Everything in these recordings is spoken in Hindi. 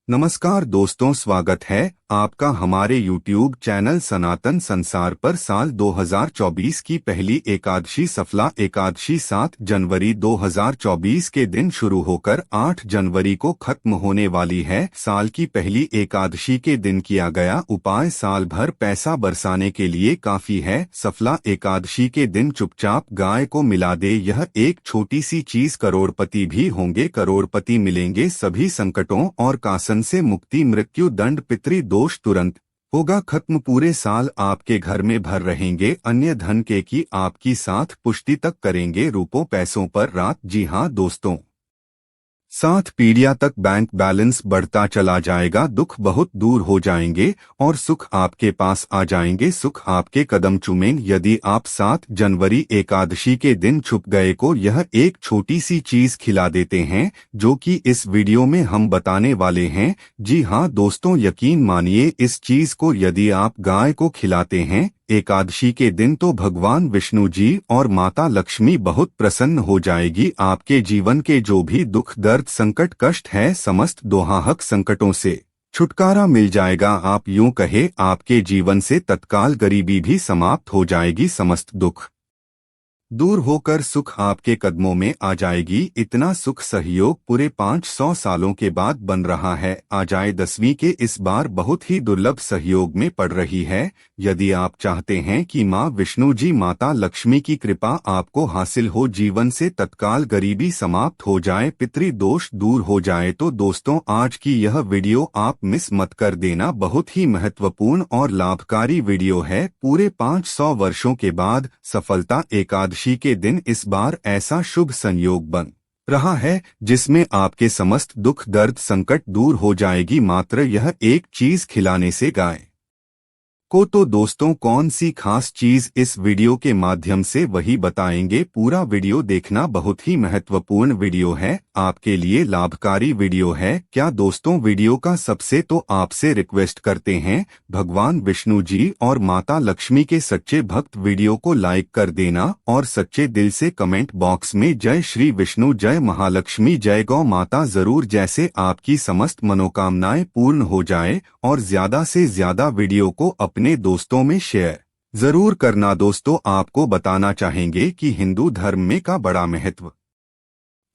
नमस्कार दोस्तों, स्वागत है आपका हमारे YouTube चैनल सनातन संसार पर। साल 2024 की पहली एकादशी सफला एकादशी 7 जनवरी 2024 के दिन शुरू होकर 8 जनवरी को खत्म होने वाली है। साल की पहली एकादशी के दिन किया गया उपाय साल भर पैसा बरसाने के लिए काफी है। सफला एकादशी के दिन चुपचाप गाय को मिला दे, यह एक छोटी सी चीज करोड़पति भी होंगे, करोड़पति मिलेंगे, सभी संकटों और कासन से मुक्ति, मृत्यु दंड पितृ दोष तुरंत होगा खत्म। पूरे साल आपके घर में भर रहेंगे अन्य धन के की आपकी साथ पुष्टि तक करेंगे रुपयों पैसों पर रात। जी हाँ दोस्तों, 7 पीढ़ियां तक बैंक बैलेंस बढ़ता चला जाएगा, दुख बहुत दूर हो जाएंगे और सुख आपके पास आ जाएंगे, सुख आपके कदम चूमेंगे। यदि आप 7 जनवरी एकादशी के दिन छुप गए को यह एक छोटी सी चीज खिला देते हैं जो कि इस वीडियो में हम बताने वाले हैं। जी हाँ दोस्तों, यकीन मानिए इस चीज को यदि आप गाय को खिलाते हैं एकादशी के दिन तो भगवान विष्णु जी और माता लक्ष्मी बहुत प्रसन्न हो जाएगी। आपके जीवन के जो भी दुख दर्द संकट कष्ट है, समस्त दोहाहक संकटों से छुटकारा मिल जाएगा। आप यूं कहे आपके जीवन से तत्काल गरीबी भी समाप्त हो जाएगी, समस्त दुख दूर होकर सुख आपके कदमों में आ जाएगी। इतना सुख सहयोग पूरे 500 सालों के बाद बन रहा है। आ जाए 10वीं के इस बार बहुत ही दुर्लभ सहयोग में पड़ रही है। यदि आप चाहते हैं कि माँ विष्णु जी माता लक्ष्मी की कृपा आपको हासिल हो, जीवन से तत्काल गरीबी समाप्त हो जाए, पितृ दोष दूर हो जाए, तो दोस्तों आज की यह वीडियो आप मिस मत कर देना। बहुत ही महत्वपूर्ण और लाभकारी वीडियो है। पूरे 500 वर्षों के बाद सफलता एकादशी के दिन इस बार ऐसा शुभ संयोग बन रहा है जिसमें आपके समस्त दुख दर्द संकट दूर हो जाएगी मात्र यह एक चीज खिलाने से गाय को। तो दोस्तों कौन सी खास चीज इस वीडियो के माध्यम से वही बताएंगे। पूरा वीडियो देखना, बहुत ही महत्वपूर्ण वीडियो है, आपके लिए लाभकारी वीडियो है। क्या दोस्तों, वीडियो का सबसे तो आपसे रिक्वेस्ट करते हैं भगवान विष्णु जी और माता लक्ष्मी के सच्चे भक्त वीडियो को लाइक कर देना और सच्चे दिल से कमेंट बॉक्स में जय श्री विष्णु, जय महालक्ष्मी, जय गौ माता जरूर, जैसे आपकी समस्त मनोकामनाएं पूर्ण हो जाए। और ज्यादा से ज्यादा वीडियो को अपने दोस्तों में शेयर जरूर करना। दोस्तों आपको बताना चाहेंगे कि हिंदू धर्म में का बड़ा महत्व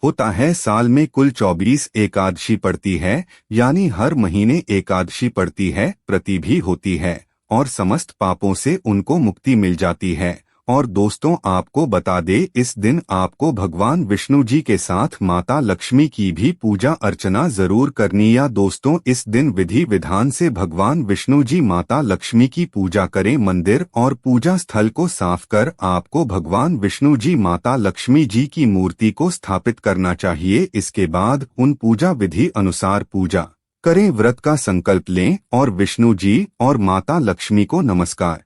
होता है। साल में कुल 24 एकादशी पड़ती है, यानी हर महीने एकादशी पड़ती है, प्रति भी होती है और समस्त पापों से उनको मुक्ति मिल जाती है। और दोस्तों आपको बता दे, इस दिन आपको भगवान विष्णु जी के साथ माता लक्ष्मी की भी पूजा अर्चना जरूर करनी। या दोस्तों इस दिन विधि विधान से भगवान विष्णु जी माता लक्ष्मी की पूजा करें। मंदिर और पूजा स्थल को साफ कर आपको भगवान विष्णु जी माता लक्ष्मी जी की मूर्ति को स्थापित करना चाहिए। इसके बाद उन पूजा विधि अनुसार पूजा करें, व्रत का संकल्प लें और विष्णु जी और माता लक्ष्मी को नमस्कार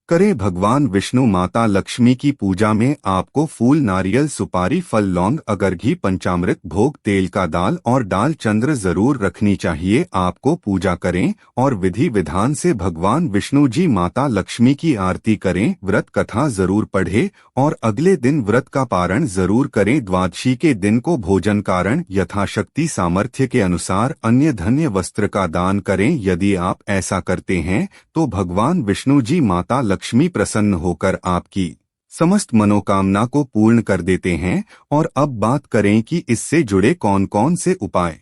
करें। भगवान विष्णु माता लक्ष्मी की पूजा में आपको फूल नारियल सुपारी फल लौंग अगर घी पंचामृत भोग तेल का दाल और डाल चंद्र जरूर रखनी चाहिए। आपको पूजा करें और विधि विधान से भगवान विष्णु जी माता लक्ष्मी की आरती करें, व्रत कथा जरूर पढ़े और अगले दिन व्रत का पारण जरूर करें। द्वादशी के दिन को भोजन कारण यथाशक्ति सामर्थ्य के अनुसार अन्य धन्य वस्त्र का दान करें। यदि आप ऐसा करते हैं तो भगवान विष्णु जी माता लक्ष्मी प्रसन्न होकर आपकी समस्त मनोकामना को पूर्ण कर देते हैं। और अब बात करें कि इससे जुड़े कौन कौन से उपाय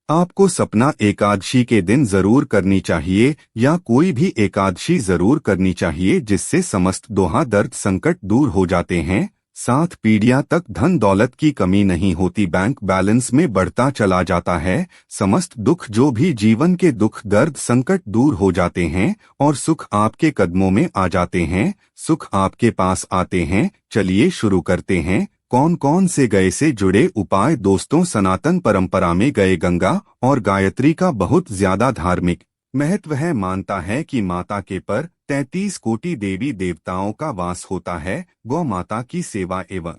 आपको सपना एकादशी के दिन जरूर करनी चाहिए या कोई भी एकादशी जरूर करनी चाहिए, जिससे समस्त दोहा दर्द संकट दूर हो जाते हैं। 7 पीढ़ियां तक धन दौलत की कमी नहीं होती, बैंक बैलेंस में बढ़ता चला जाता है, समस्त दुख जो भी जीवन के दुख दर्द संकट दूर हो जाते हैं और सुख आपके कदमों में आ जाते हैं, सुख आपके पास आते हैं। चलिए शुरू करते हैं कौन कौन से गए से जुड़े उपाय। दोस्तों सनातन परंपरा में गए गंगा और गायत्री का बहुत ज्यादा धार्मिक महत्व है। मानता है कि माता के पर 33 कोटि देवी देवताओं का वास होता है। गौ माता की सेवा एवं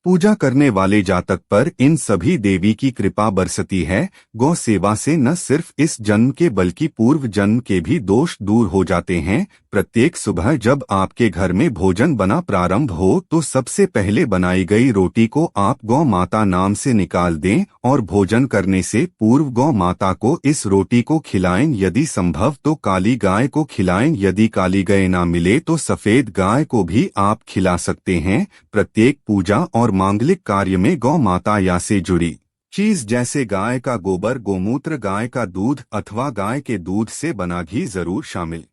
पूजा करने वाले जातक पर इन सभी देवी की कृपा बरसती है। गौ सेवा से न सिर्फ इस जन्म के बल्कि पूर्व जन्म के भी दोष दूर हो जाते हैं। प्रत्येक सुबह जब आपके घर में भोजन बना प्रारंभ हो तो सबसे पहले बनाई गई रोटी को आप गौ माता नाम से निकाल दें और भोजन करने से पूर्व गौ माता को इस रोटी को खिलाएं। यदि संभव तो काली गाय को खिलाएं। यदि काली गाय ना मिले तो सफेद गाय को भी आप खिला सकते हैं। प्रत्येक पूजा और मांगलिक कार्य में गौ माता या से जुड़ी चीज जैसे गाय का गोबर, गोमूत्र, गाय का दूध अथवा गाय के दूध से बना घी जरूर शामिल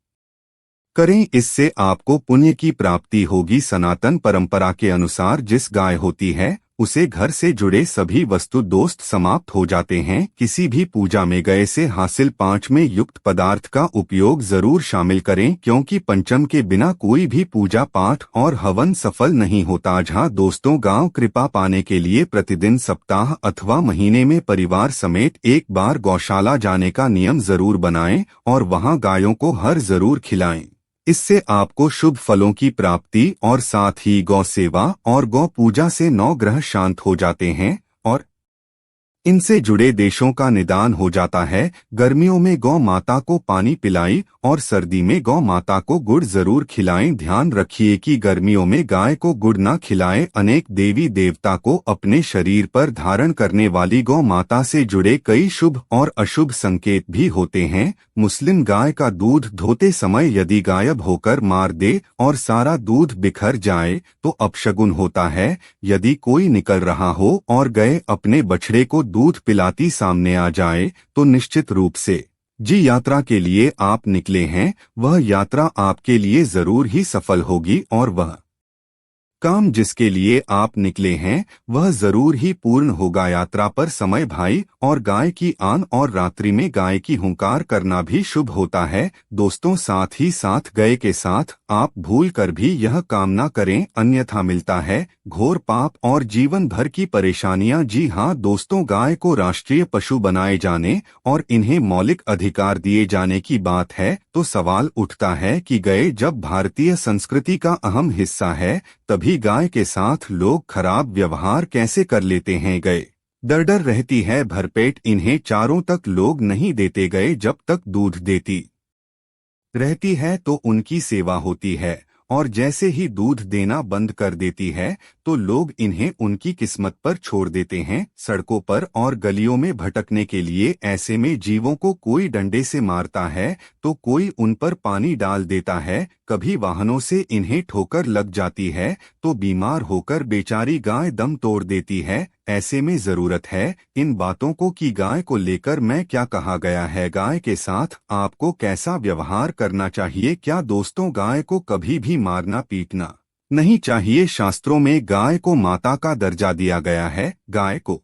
करें। इससे आपको पुण्य की प्राप्ति होगी। सनातन परंपरा के अनुसार जिस गाय होती है उसे घर से जुड़े सभी वस्तु दोस्त समाप्त हो जाते हैं। किसी भी पूजा में गए से हासिल 5 में युक्त पदार्थ का उपयोग जरूर शामिल करें, क्योंकि पंचम के बिना कोई भी पूजा पाठ और हवन सफल नहीं होता। जहाँ दोस्तों, गांव कृपा पाने के लिए प्रतिदिन, सप्ताह अथवा महीने में परिवार समेत एक बार गौशाला जाने का नियम जरूर बनाएं और वहां गायों को हर जरूर खिलाएं। इससे आपको शुभ फलों की प्राप्ति और साथ ही गौ सेवा और गौ पूजा से 9 ग्रह शांत हो जाते हैं और इनसे जुड़े देशों का निदान हो जाता है। गर्मियों में गौ माता को पानी पिलाएं और सर्दी में गौ माता को गुड़ जरूर खिलाएं। ध्यान रखिए कि गर्मियों में गाय को गुड़ ना खिलाएं। अनेक देवी देवता को अपने शरीर पर धारण करने वाली गौ माता से जुड़े कई शुभ और अशुभ संकेत भी होते हैं। मुस्लिम गाय का दूध धोते समय यदि गायब होकर मार दे और सारा दूध बिखर जाए तो अपशगुन होता है। यदि कोई निकल रहा हो और गए अपने बछड़े को दूध पिलाती सामने आ जाए तो निश्चित रूप से जी यात्रा के लिए आप निकले हैं वह यात्रा आपके लिए जरूर ही सफल होगी और वह काम जिसके लिए आप निकले हैं वह जरूर ही पूर्ण होगा। यात्रा पर समय भाई और गाय की आन और रात्रि में गाय की हुंकार करना भी शुभ होता है। दोस्तों, साथ ही साथ गए के साथ आप भूल कर भी यह काम ना करें, अन्यथा मिलता है घोर पाप और जीवन भर की परेशानियां। जी हाँ दोस्तों, गाय को राष्ट्रीय पशु बनाए जाने और इन्हें मौलिक अधिकार दिए जाने की बात है तो सवाल उठता है कि गए जब भारतीय संस्कृति का अहम हिस्सा है तभी गाय के साथ लोग खराब व्यवहार कैसे कर लेते हैं। गए डर रहती है भरपेट, इन्हें चारों तक लोग नहीं देते। गए जब तक दूध देती रहती है तो उनकी सेवा होती है और जैसे ही दूध देना बंद कर देती है तो लोग इन्हें उनकी किस्मत पर छोड़ देते हैं, सड़कों पर और गलियों में भटकने के लिए। ऐसे में जीवों को कोई डंडे से मारता है तो कोई उन पर पानी डाल देता है, कभी वाहनों से इन्हें ठोकर लग जाती है तो बीमार होकर बेचारी गाय दम तोड़ देती है। ऐसे में जरूरत है इन बातों को कि गाय को लेकर मैं क्या कहा गया है, गाय के साथ आपको कैसा व्यवहार करना चाहिए। क्या दोस्तों, गाय को कभी भी मारना पीटना नहीं चाहिए। शास्त्रों में गाय को माता का दर्जा दिया गया है। गाय को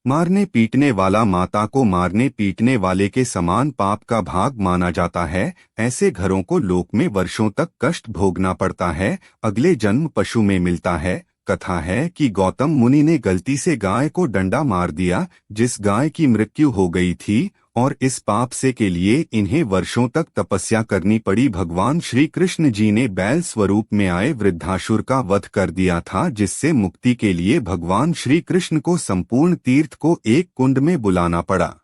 मारने पीटने वाला माता को मारने पीटने वाले के समान पाप का भाग माना जाता है। ऐसे घरों को लोक में वर्षों तक कष्ट भोगना पड़ता है, अगले जन्म पशु में मिलता है। कथा है कि गौतम मुनि ने गलती से गाय को डंडा मार दिया जिस गाय की मृत्यु हो गई थी और इस पाप से के लिए इन्हें वर्षों तक तपस्या करनी पड़ी। भगवान श्री कृष्ण जी ने बैल स्वरूप में आए वृद्धासुर का वध कर दिया था, जिससे मुक्ति के लिए भगवान श्री कृष्ण को संपूर्ण तीर्थ को एक कुंड में बुलाना पड़ा।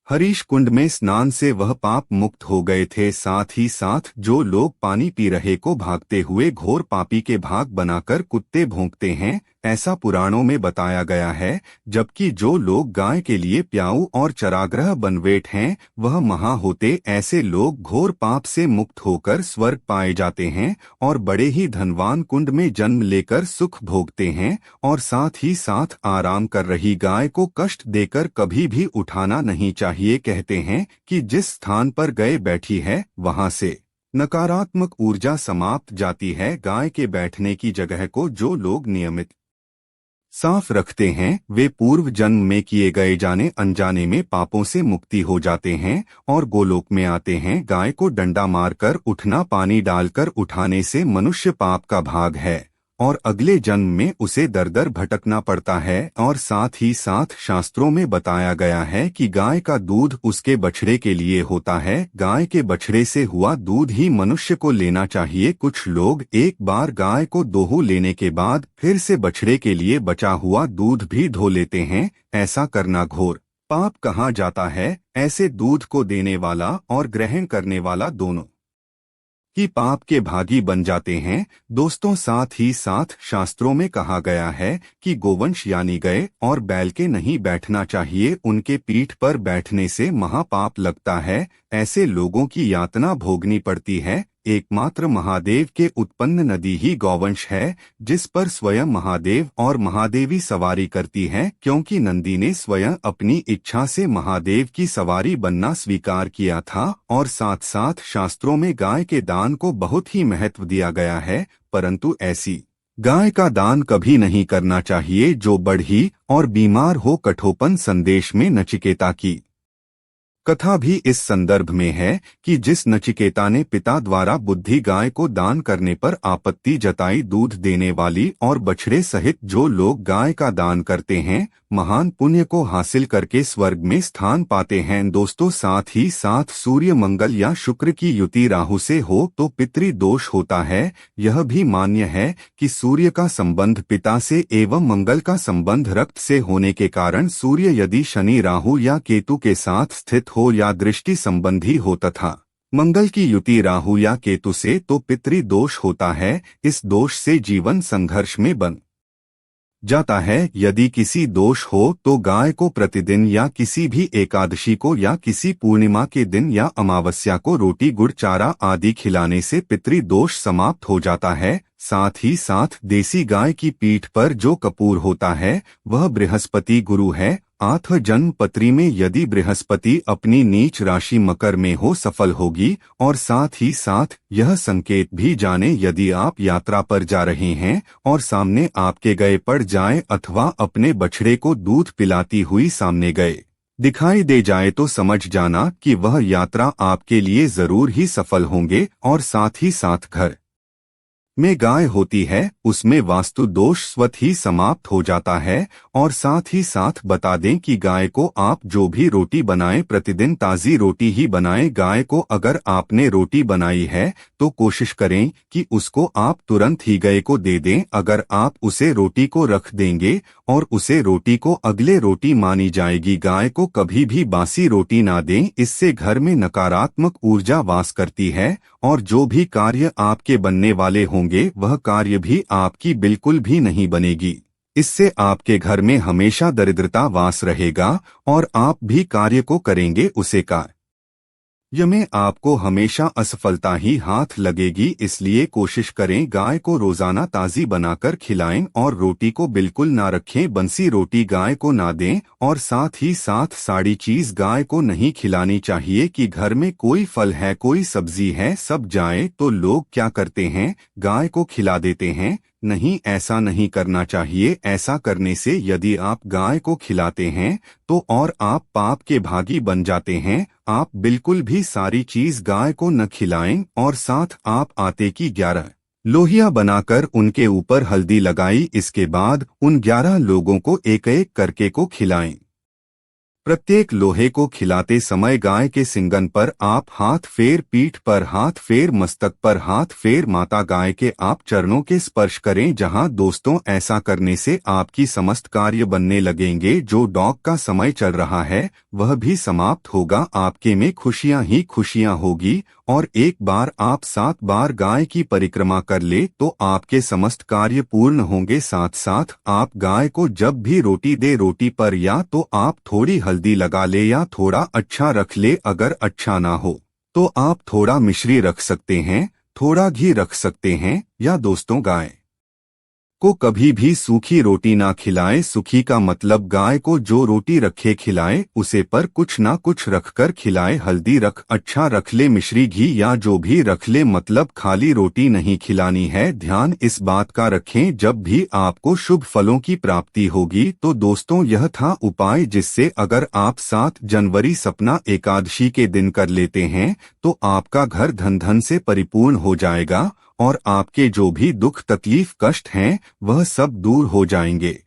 हरीश कुंड में स्नान से वह पाप मुक्त हो गए थे। साथ ही साथ जो लोग पानी पी रहे को भागते हुए घोर पापी के भाग बनाकर कुत्ते भौंकते हैं, ऐसा पुराणों में बताया गया है। जबकि जो लोग गाय के लिए प्याऊ और चराग्रह बनवेट हैं वह महा होते। ऐसे लोग घोर पाप से मुक्त होकर स्वर्ग पाए जाते हैं और बड़े ही धनवान कुंड में जन्म लेकर सुख भोगते हैं। और साथ ही साथ आराम कर रही गाय को कष्ट देकर कभी भी उठाना नहीं चाहिए। कहते हैं कि जिस स्थान पर गाय बैठी है वहां से नकारात्मक ऊर्जा समाप्त जाती है। गाय के बैठने की जगह को जो लोग नियमित साफ रखते हैं वे पूर्व जन्म में किए गए जाने अनजाने में पापों से मुक्ति हो जाते हैं और गोलोक में आते हैं। गाय को डंडा मारकर उठना पानी डालकर उठाने से मनुष्य पाप का भाग है और अगले जन्म में उसे दर दर भटकना पड़ता है। और साथ ही साथ शास्त्रों में बताया गया है कि गाय का दूध उसके बछड़े के लिए होता है, गाय के बछड़े से हुआ दूध ही मनुष्य को लेना चाहिए। कुछ लोग एक बार गाय को दोहू लेने के बाद फिर से बछड़े के लिए बचा हुआ दूध भी धो लेते हैं। ऐसा करना घोर पाप कहा जाता है। ऐसे दूध को देने वाला और ग्रहण करने वाला दोनों ही पाप के भागी बन जाते हैं। दोस्तों, साथ ही साथ शास्त्रों में कहा गया है कि गोवंश यानी गाय और बैल के नहीं बैठना चाहिए, उनके पीठ पर बैठने से महापाप लगता है। ऐसे लोगों की यातना भोगनी पड़ती है। एकमात्र महादेव के उत्पन्न नदी ही गौवंश है, जिस पर स्वयं महादेव और महादेवी सवारी करती है, क्योंकि नंदी ने स्वयं अपनी इच्छा से महादेव की सवारी बनना स्वीकार किया था। और साथ साथ शास्त्रों में गाय के दान को बहुत ही महत्व दिया गया है, परंतु ऐसी गाय का दान कभी नहीं करना चाहिए जो बढ़ी और बीमार हो। कठोपन संदेश में नचिकेता की कथा भी इस संदर्भ में है कि जिस नचिकेता ने पिता द्वारा बुद्धि गाय को दान करने पर आपत्ति जताई, दूध देने वाली और बछड़े सहित जो लोग गाय का दान करते हैं, महान पुण्य को हासिल करके स्वर्ग में स्थान पाते हैं। दोस्तों, साथ ही साथ सूर्य मंगल या शुक्र की युति राहु से हो तो पितृ दोष होता है। यह भी मान्य है कि सूर्य का संबंध पिता से एवं मंगल का संबंध रक्त से होने के कारण सूर्य यदि शनि, राहु या केतु के साथ स्थित हो या दृष्टि संबंधी हो तथा मंगल की युति राहु या केतु से तो पितृ दोष होता है। इस दोष से जीवन संघर्ष में बन जाता है। यदि किसी दोष हो तो गाय को प्रतिदिन या किसी भी एकादशी को या किसी पूर्णिमा के दिन या अमावस्या को रोटी, गुड़, चारा आदि खिलाने से पितृ दोष समाप्त हो जाता है। साथ ही साथ देसी गाय की पीठ पर जो कपूर होता है वह बृहस्पति गुरु है। आठ जन्म पत्री में यदि बृहस्पति अपनी नीच राशि मकर में हो सफल होगी। और साथ ही साथ यह संकेत भी जाने यदि आप यात्रा पर जा रहे हैं और सामने आपके गए पड़ जाए अथवा अपने बछड़े को दूध पिलाती हुई सामने गए दिखाई दे जाए तो समझ जाना कि वह यात्रा आपके लिए जरूर ही सफल होंगे। और साथ ही साथ घर में गाय होती है उसमें वास्तु दोष स्वतः ही समाप्त हो जाता है। और साथ ही साथ बता दें कि गाय को आप जो भी रोटी बनाएं प्रतिदिन ताज़ी रोटी ही बनाएं। गाय को अगर आपने रोटी बनाई है तो कोशिश करें कि उसको आप तुरंत ही गाय को दे दें। अगर आप उसे रोटी को रख देंगे और उसे रोटी को अगले रोटी मानी जाएगी। गाय को कभी भी बासी रोटी ना दें, इससे घर में नकारात्मक ऊर्जा वास करती है और जो भी कार्य आपके बनने वाले होंगे वह कार्य भी आपकी बिल्कुल भी नहीं बनेगी। इससे आपके घर में हमेशा दरिद्रता वास रहेगा और आप भी कार्य को करेंगे उसे कार्य में आपको हमेशा असफलता ही हाथ लगेगी। इसलिए कोशिश करें गाय को रोजाना ताज़ी बनाकर खिलाएं और रोटी को बिल्कुल ना रखें, बंसी रोटी गाय को ना दें। और साथ ही साथ साड़ी चीज गाय को नहीं खिलानी चाहिए कि घर में कोई फल है, कोई सब्जी है, सब जाए तो लोग क्या करते हैं, गाय को खिला देते हैं। नहीं, ऐसा नहीं करना चाहिए। ऐसा करने से यदि आप गाय को खिलाते हैं तो और आप पाप के भागी बन जाते हैं। आप बिल्कुल भी सारी चीज गाय को न खिलाएं। और साथ आप आटे की 11 लोहिया बनाकर उनके ऊपर हल्दी लगाई, इसके बाद उन 11 लोगों को एक एक करके को खिलाएं। प्रत्येक लोहे को खिलाते समय गाय के सिंगन पर आप हाथ फेर, पीठ पर हाथ फेर, मस्तक पर हाथ फेर, माता गाय के आप चरणों के स्पर्श करें। जहां दोस्तों ऐसा करने से आपकी समस्त कार्य बनने लगेंगे। जो डॉग का समय चल रहा है वह भी समाप्त होगा। आपके में खुशियां ही खुशियां होगी। और एक बार आप 7 बार गाय की परिक्रमा कर ले तो आपके समस्त कार्य पूर्ण होंगे। साथ साथ आप गाय को जब भी रोटी दे, रोटी पर या तो आप थोड़ी हल्दी लगा ले या थोड़ा अच्छा रख ले। अगर अच्छा ना हो तो आप थोड़ा मिश्री रख सकते हैं, थोड़ा घी रख सकते हैं। या दोस्तों गाय को कभी भी सूखी रोटी ना खिलाएं। सूखी का मतलब गाय को जो रोटी रखे खिलाएं, उसे पर कुछ ना कुछ रखकर खिलाएं। हल्दी रख, अच्छा रख ले, मिश्री, घी या जो भी रख ले, मतलब खाली रोटी नहीं खिलानी है। ध्यान इस बात का रखें, जब भी आपको शुभ फलों की प्राप्ति होगी। तो दोस्तों यह था उपाय जिससे अगर आप 7 जनवरी सपना एकादशी के दिन कर लेते हैं तो आपका घर धन धन से परिपूर्ण हो जाएगा और आपके जो भी दुख तकलीफ कष्ट हैं वह सब दूर हो जाएंगे।